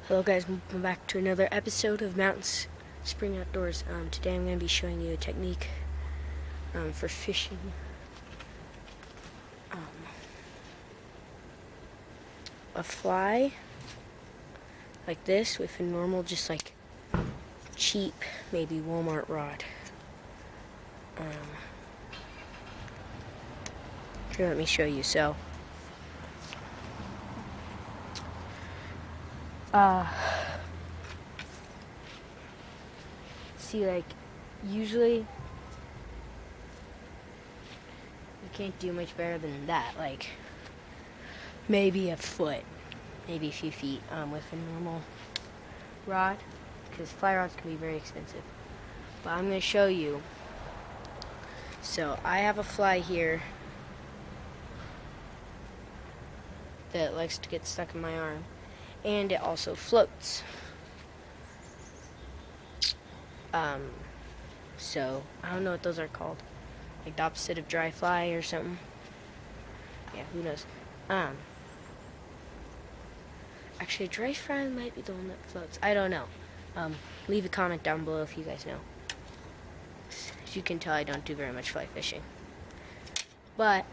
Hello guys, welcome back to another episode of Mountain Spring Outdoors. Today I'm going to be showing you a technique for fishing a fly like this with a normal, just like cheap, maybe Walmart rod. Here, let me show you. So, see, like, usually you can't do much better than that. Like, maybe a foot, maybe a few feet with a normal rod, because fly rods can be very expensive. But I'm going to show you. So I have a fly here that likes to get stuck in my arm, and it also floats. So I don't know what those are called, like the opposite of dry fly or something. Yeah, who knows? Actually, dry fly might be the one that floats. I don't know. Leave a comment down below if you guys know. As you can tell, I don't do very much fly fishing. But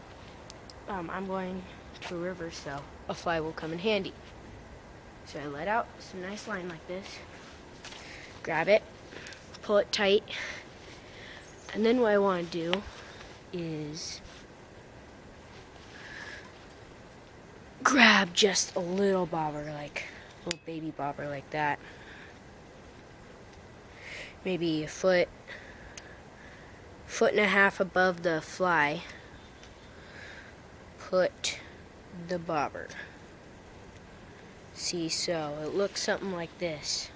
I'm going to a river, so a fly will come in handy. So I let out some nice line like this. Grab it, pull it tight, and then what I want to do is grab just a little bobber, like a little baby bobber like that. Maybe a foot and a half above the fly. Put the bobber. See, so it looks something like this.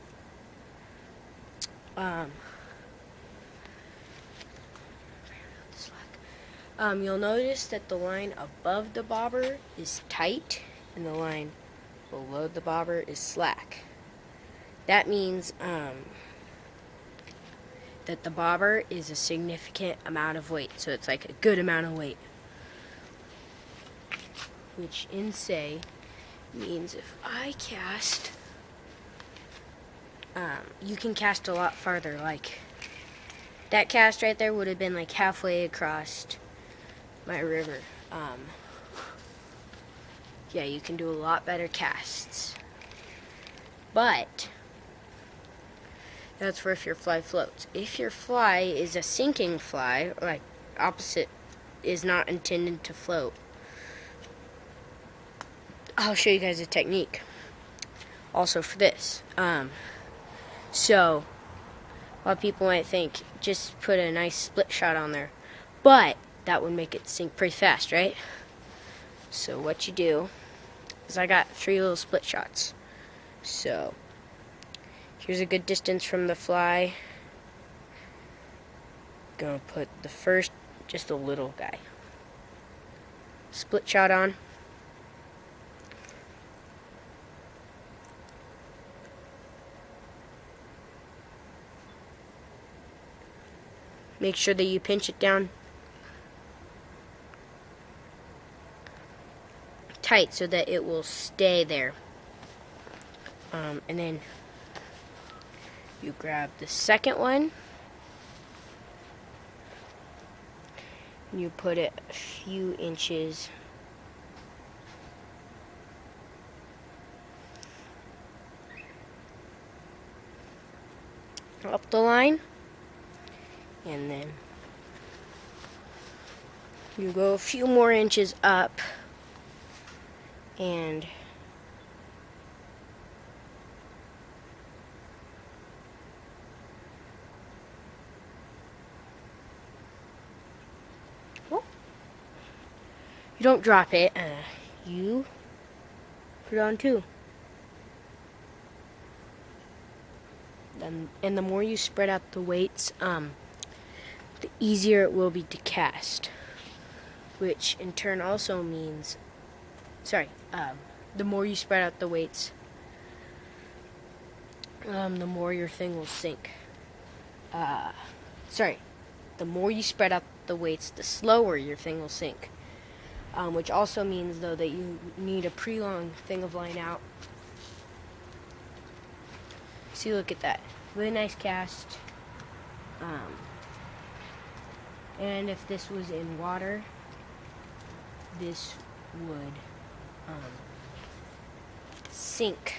You'll notice that the line above the bobber is tight and the line below the bobber is slack. That means that the bobber is a significant amount of weight, so it's like a good amount of weight. Which in say means if I cast, you can cast a lot farther. Like that cast right there would have been like halfway across my river. Yeah, you can do a lot better casts. But that's for if your fly floats. If your fly is a sinking fly, like opposite, is not intended to float, I'll show you guys a technique also for this. So a lot of people might think just put a nice split shot on there, but that would make it sink pretty fast, right? So what you do is, I got 3 little split shots. So here's a good distance from the fly. Gonna put the first, just a little guy. Split shot on. Make sure that you pinch it down tight so that it will stay there. And then you grab the second one. And you put it a few inches up the line. And then you go a few more inches up and you don't drop it, you put it on too. And the more you spread out the weights, the easier it will be to cast. Which in turn also means, the more you spread out the weights, the more your thing will sink. The more you spread out the weights, the slower your thing will sink. Which also means, though, that you need a pretty long thing of line out See, look at that. Really nice cast. And if this was in water, this would sink.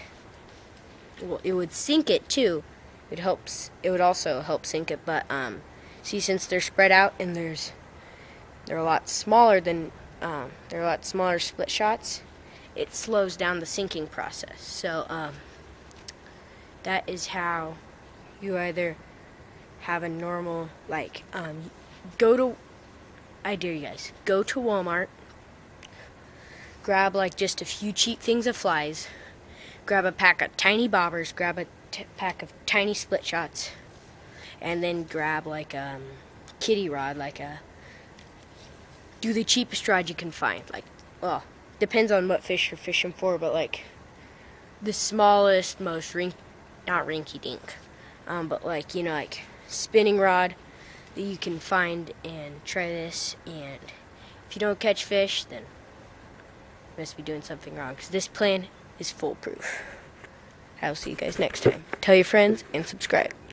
Well, it would sink it too. It would also help sink it, but see, since they're spread out and they're a lot smaller than they're a lot smaller split shots, it slows down the sinking process. So that is how you either have a normal, like, I dare you guys, go to Walmart, grab like just a few cheap things of flies, grab a pack of tiny bobbers, grab a pack of tiny split shots, and then grab like a kitty rod, do the cheapest rod you can find. Like, well, depends on what fish you're fishing for, but like the smallest, most not rinky dink, but like, like spinning rod that you can find, and try this. And if you don't catch fish, then you must be doing something wrong, because this plan is foolproof. I'll see you guys next time. Tell your friends and subscribe.